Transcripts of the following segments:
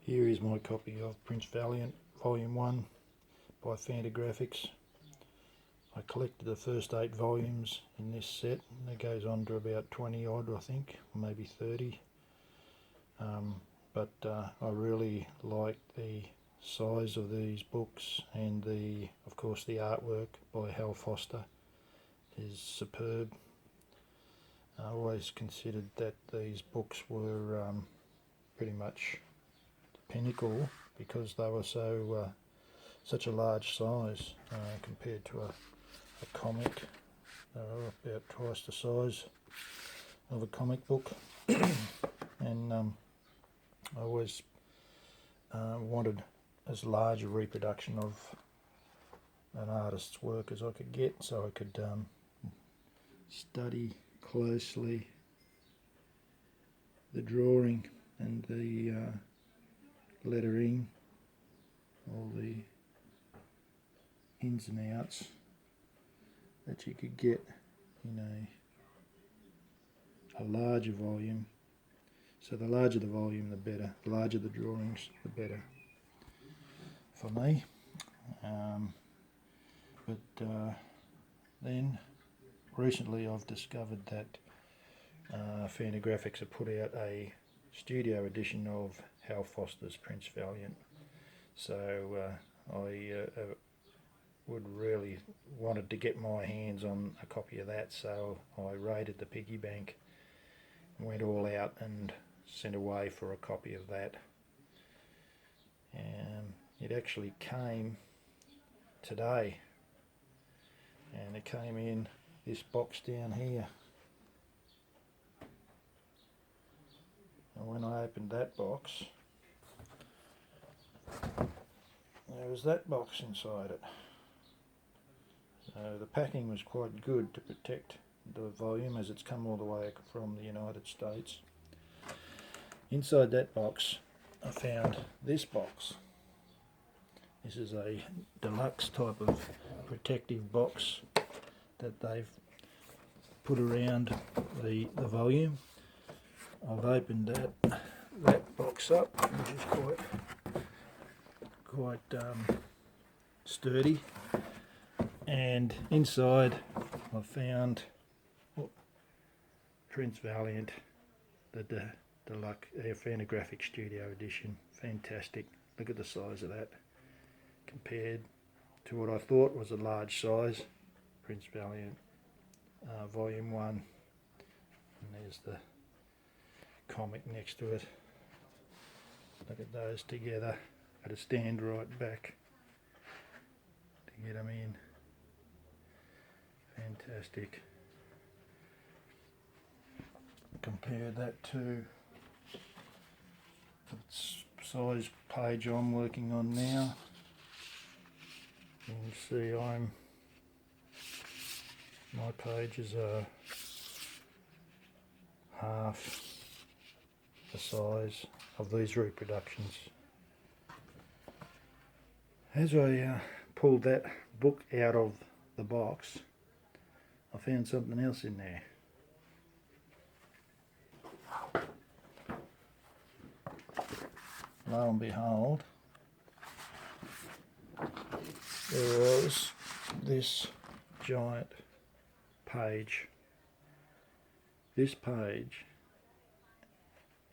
Here is my copy of Prince Valiant Volume 1 by Fantagraphics. I collected the first 8 volumes in this set, and it goes on to about 20 odd, I think, maybe 30. But I really like the size of these books, and of course the artwork by Hal Foster is superb. I always considered that these books were pretty much the pinnacle because they were such a large size compared to a comic. They were about twice the size of a comic book. And I always wanted as large a reproduction of an artist's work as I could get, so I could study closely the drawing and the lettering, all the ins and outs that you could get in a larger volume. So the larger the volume, the better. The larger the drawings, the better for me. Then recently I've discovered that Fantagraphics have put out a studio edition of Hal Foster's Prince Valiant. So I would really wanted to get my hands on a copy of that, so I raided the piggy bank, went all out and sent away for a copy of that. And it actually came today, and it came in this box down here. And when I opened that box, there was that box inside it. So the packing was quite good to protect the volume, as it's come all the way from the United States. Inside that box I found this box. This is a deluxe type of protective box that they've put around the volume. I've opened that box up, which is quite sturdy, and inside I found Prince Valiant, the deluxe Fantagraphics Studio Edition. Fantastic. Look at the size of that compared to what I thought was a large size. Prince Valiant Volume 1, and there's the comic next to it. Look at those together. Got to stand right back to get them in. Fantastic. Compare that to the size page I'm working on now. You can see my pages are half the size of these reproductions. As I pulled that book out of the box, I found something else in there. Lo and behold, there was this giant page. This page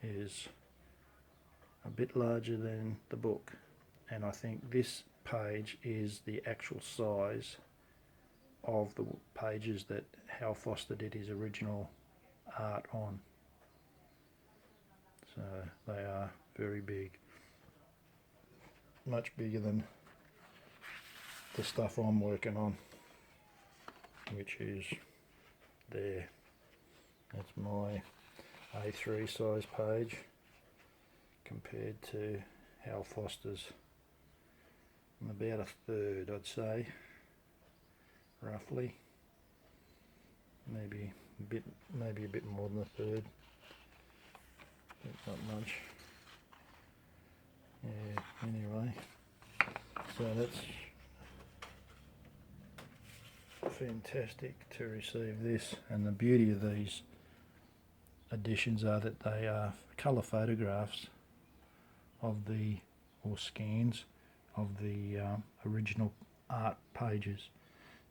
is a bit larger than the book, and I think this page is the actual size of the pages that Hal Foster did his original art on. So they are very big, much bigger than the stuff I'm working on, which is there. That's my A3 size page compared to Hal Foster's. I'm about a third, I'd say, roughly. Maybe a bit more than a third. Not much. Yeah, anyway. So that's fantastic to receive this, and the beauty of these editions are that they are colour photographs of the, or scans of the original art pages.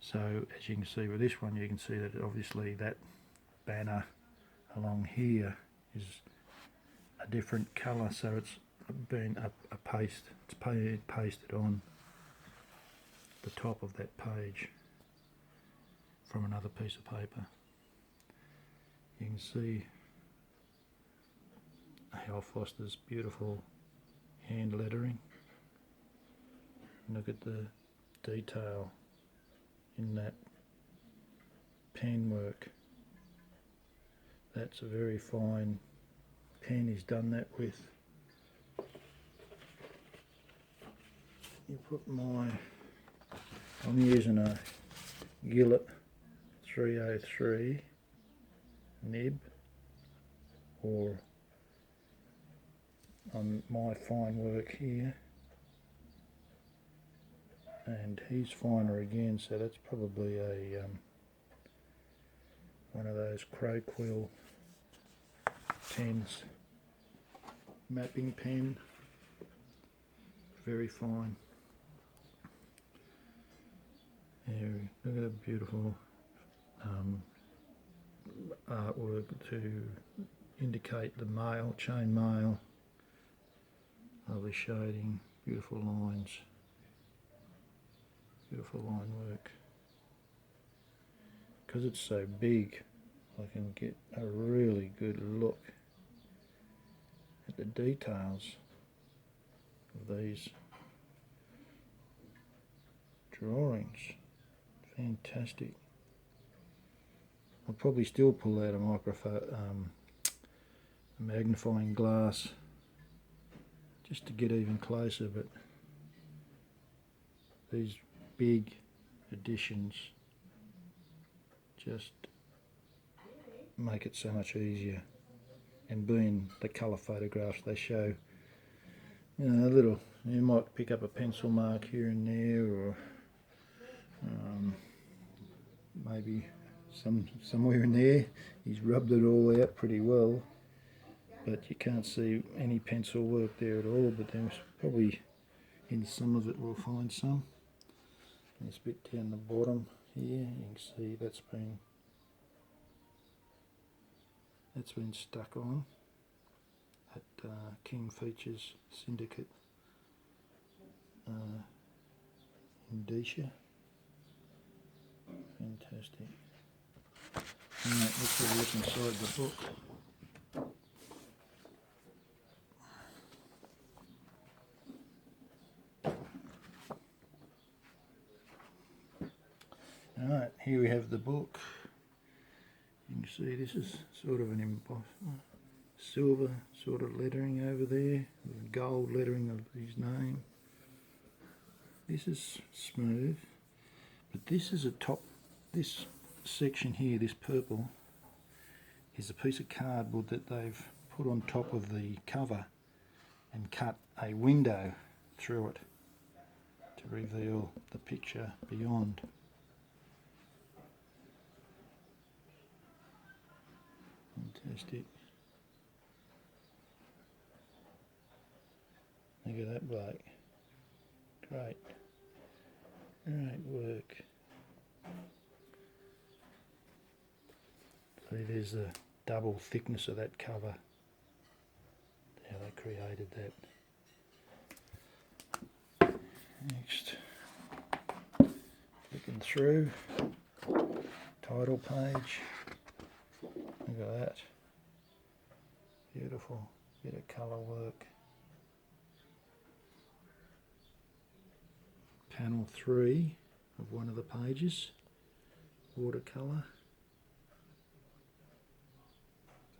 So as you can see with this one, you can see that obviously that banner along here is a different colour, so it's been a paste, it's pasted on the top of that page from another piece of paper. You can see Hal Foster's beautiful hand lettering. Look at the detail in that pen work. That's a very fine pen he's done that with. You put I'm using a Gillett 303 nib, or on my fine work here, and he's finer again, so that's probably a one of those crow quill pens, mapping pen, very fine. Here, look at the beautiful artwork to indicate the mail, chain mail, lovely shading, beautiful lines, beautiful line work. Because it's so big, I can get a really good look at the details of these drawings. Fantastic. I'll probably still pull out a magnifying glass just to get even closer, but these big editions just make it so much easier. And being the colour photographs, they show, you know, a little, you might pick up a pencil mark here and there, or maybe somewhere in there he's rubbed it all out pretty well, but you can't see any pencil work there at all. But there's probably, in some of it we'll find some. This bit down the bottom here, you can see that's been stuck on at King Features Syndicate in Deesha. Fantastic. Right, let's have a look inside the book. Alright, here we have the book. You can see this is sort of an embossed silver sort of lettering over there, with gold lettering of his name. This is smooth, but this is this section here, this purple, is a piece of cardboard that they've put on top of the cover and cut a window through it to reveal the picture beyond. Fantastic. Look at that bloke. Great. Great work. See, there's the double thickness of that cover. How they created that. Next, looking through, title page. Look at that. Beautiful bit of colour work. Panel 3 of one of the pages, watercolour.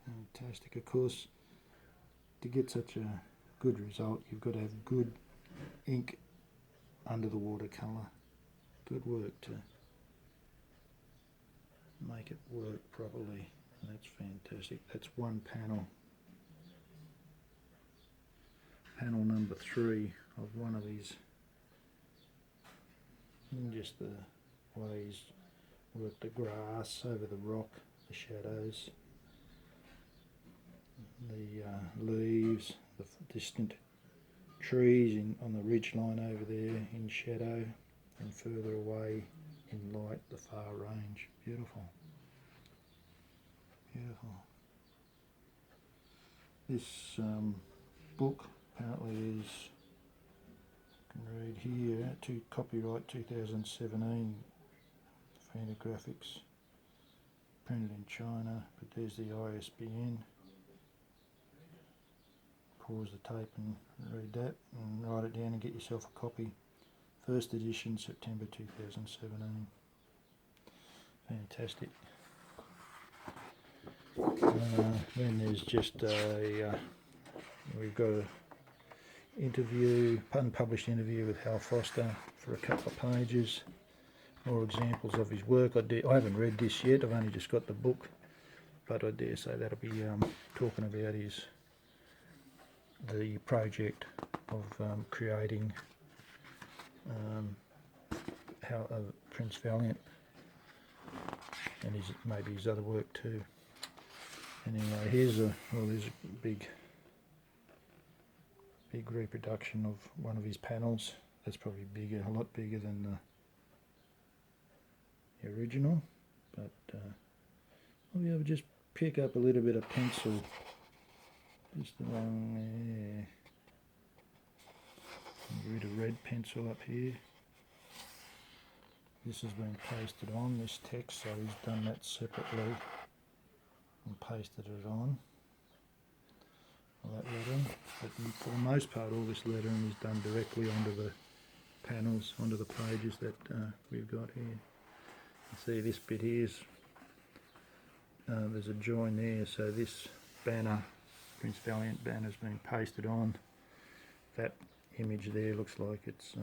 Fantastic. Of course, to get such a good result, you've got to have good ink under the watercolour. Good work to make it work properly. That's fantastic. That's one panel. Panel number 3 of one of these. And just the way he's worked the grass over the rock, the shadows, the leaves, the distant trees on the ridge line over there in shadow, and further away in light the far range. Beautiful. Beautiful. This book apparently is, you can read here, copyright 2017, Fantagraphics, printed in China, but there's the ISBN. Pause the tape and read that and write it down and get yourself a copy. First edition, September 2017. Fantastic. Then there's just we've got an interview, unpublished interview with Hal Foster for a couple of pages. More examples of his work. I haven't read this yet, I've only just got the book, but I dare say that'll be talking about the project of creating Prince Valiant, and maybe his other work too. Anyway, there's a big reproduction of one of his panels. That's probably bigger, a lot bigger than the original, but I'll be able to just pick up a little bit of pencil just along there. A bit of red pencil up here. This has been pasted on, this text, so he's done that separately and pasted it on. All that lettering, but for the most part all this lettering is done directly onto the panels, onto the pages that we've got here. You see this bit here's, there's a join there, so this banner, Prince Valiant banner, has been pasted on. That image there looks like it's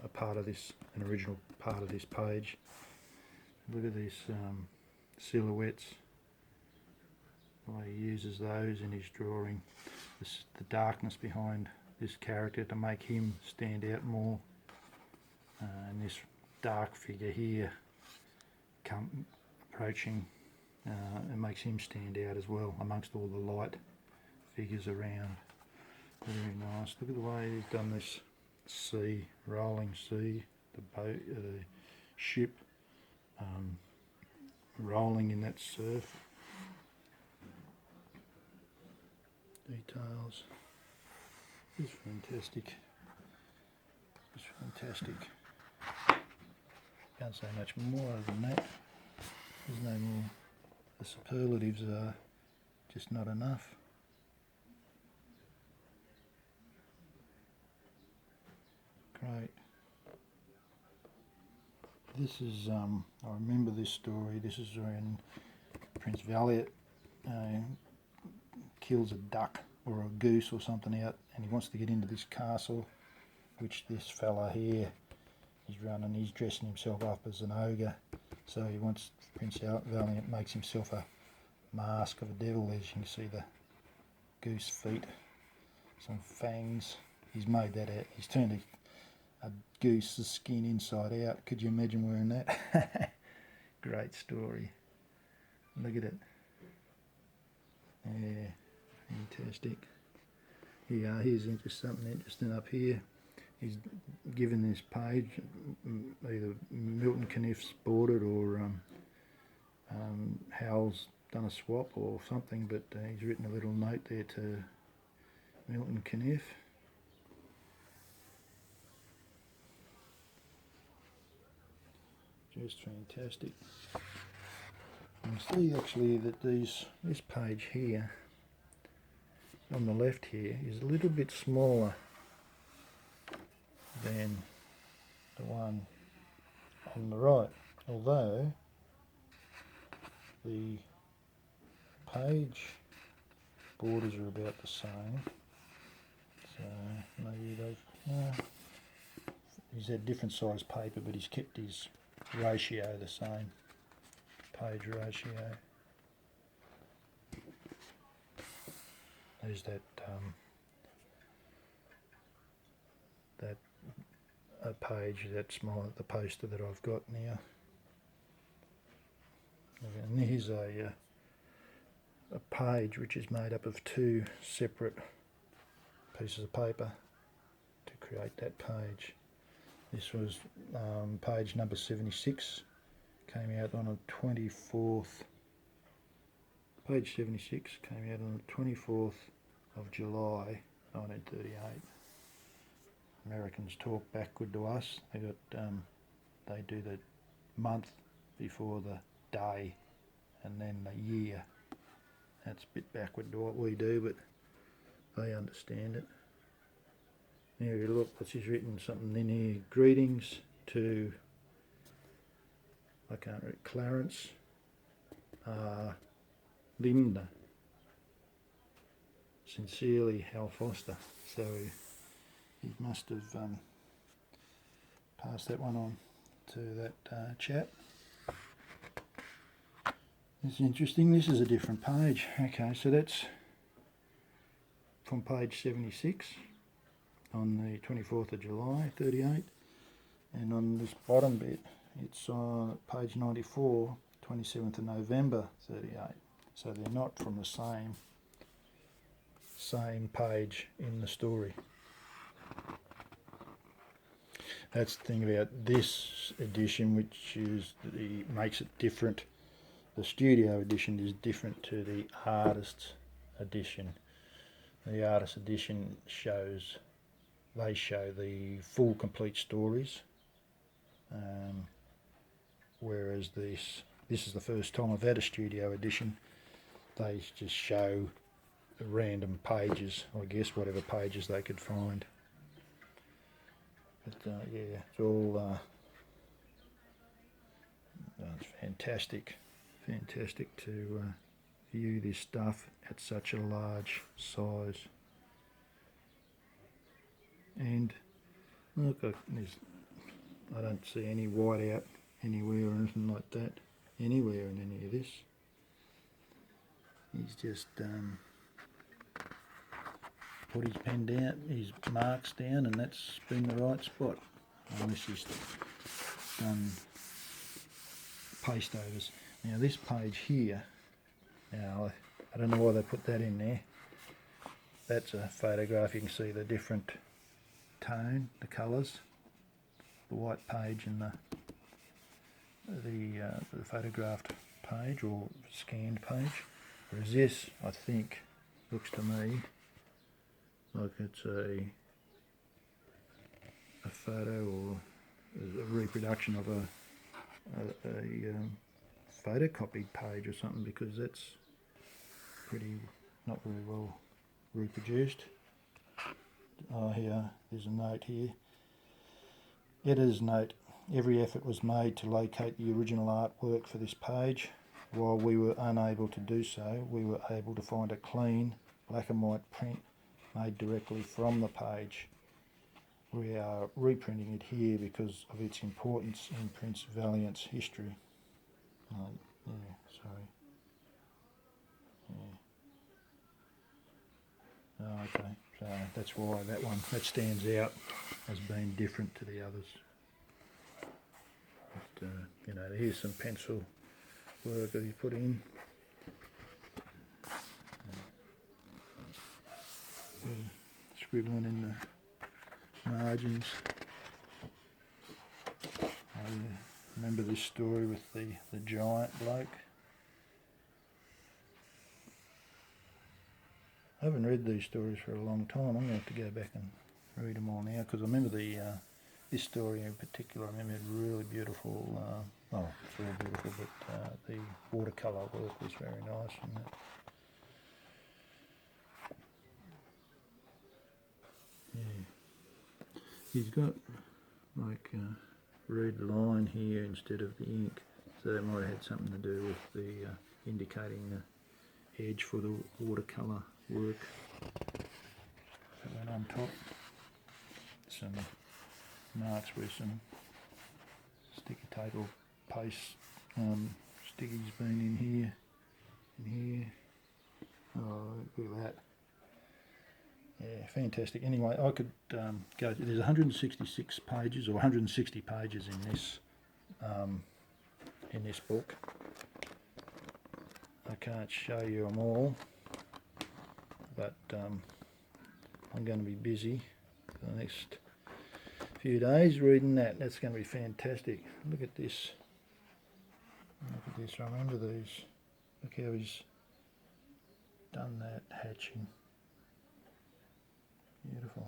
a part of this, an original part of this page. Look at these silhouettes, the way he uses those in his drawing. The darkness behind this character to make him stand out more, and this dark figure here approaching, it makes him stand out as well amongst all the light figures around. Very nice. Look at the way he's done this sea, rolling sea, the boat, the ship rolling in that surf. Details. It's fantastic. It's fantastic. Can't say much more than that. There's no more. The superlatives are just not enough. Great. This is, I remember this story. This is when Prince Valiant kills a duck or a goose or something out, and he wants to get into this castle, which this fella here is running. He's dressing himself up as an ogre, so he wants, Prince Valiant makes himself a mask of a devil. As you can see, the goose feet, some fangs. He's made that out. He's turned a goose's skin inside out. Could you imagine wearing that? Great story. Look at it. Yeah, fantastic. Yeah, here's something interesting up here. He's given this page, either Milton Caniff's bought it or Hal's done a swap or something, but he's written a little note there to Milton Caniff. Just fantastic. You see actually that this page here on the left here is a little bit smaller than the one on the right, although the page borders are about the same, so maybe he's had different size paper, but he's kept his ratio the same, page ratio. There's that a page, that's the poster that I've got now. And here's a page which is made up of two separate pieces of paper to create that page. This was page number 76, came out on the 24th, page 76 came out on the 24th of July 1938. Americans talk backward to us. They do the month before the day and then the year. That's a bit backward to what we do, but they understand it. Here, look, she's written something in here. Greetings to, I can't read, Clarence Linda. Sincerely, Hal Foster. So he must have passed that one on to that chap. It's interesting. This is a different page. Okay, so that's from page 76 on the 24th of July 38, and on this bottom bit it's on page 94, 27th of November 38. So they're not from the same page in the story. That's the thing about this edition, which makes it different. The studio edition is different to the artist's edition. The artist edition show the full complete stories, whereas this is the first time I've had a studio edition. They just show random pages, I guess, whatever pages they could find. But yeah, it's all it's fantastic to view this stuff at such a large size. And look, I don't see any whiteout anywhere or anything like that anywhere in any of this. He's just put his pen down, his marks down, and that's been the right spot. Unless he's done paste overs. Now this page here, now I don't know why they put that in there. That's a photograph. You can see the different tone, the colours, the white page and the photographed page or scanned page. Whereas this, I think, looks to me like it's a photo or a reproduction of a photocopied page or something, because that's not very well reproduced. Oh, here, there's a note here. Editor's note. Every effort was made to locate the original artwork for this page. While we were unable to do so, we were able to find a clean black and white print made directly from the page. We are reprinting it here because of its importance in Prince Valiant's history. Yeah, sorry. Yeah. Oh, okay, so that's why that stands out as being different to the others. But, you know, here's some pencil work that he put in. Scribbling in the margins. I remember this story with the giant bloke. I haven't read these stories for a long time. I'm going to have to go back and read them all now, because I remember this story in particular. I remember it really beautiful. Well, it's all beautiful, but the watercolour work was very nice. And yeah, he's got like a red line here instead of the ink, so that might have had something to do with the indicating the edge for the watercolour work. Put that on top. Some marks with some sticky tape or paste stickies been in here, Oh, look at that. Yeah, fantastic. Anyway, I could go. There's 166 pages or 160 pages in this book. I can't show you them all, but I'm going to be busy for the next few days reading that. That's going to be fantastic. Look at this. Look at this. I remember these. Look how he's done that hatching. Beautiful.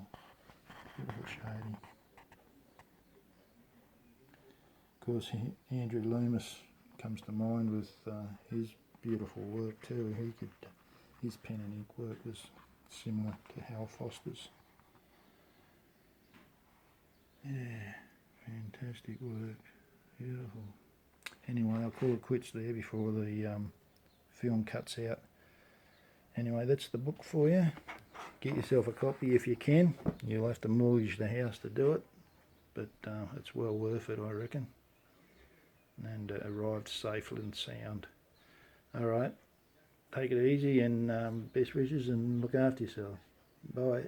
Beautiful shading. Of course, Andrew Loomis comes to mind with his beautiful work too. His pen and ink work was similar to Hal Foster's. Yeah, fantastic work. Beautiful. Anyway, I'll call it quits there before the film cuts out. Anyway, that's the book for you. Get yourself a copy if you can. You'll have to mortgage the house to do it, but it's well worth it, I reckon. And arrived safe and sound. Alright, take it easy and best wishes and look after yourself. Bye.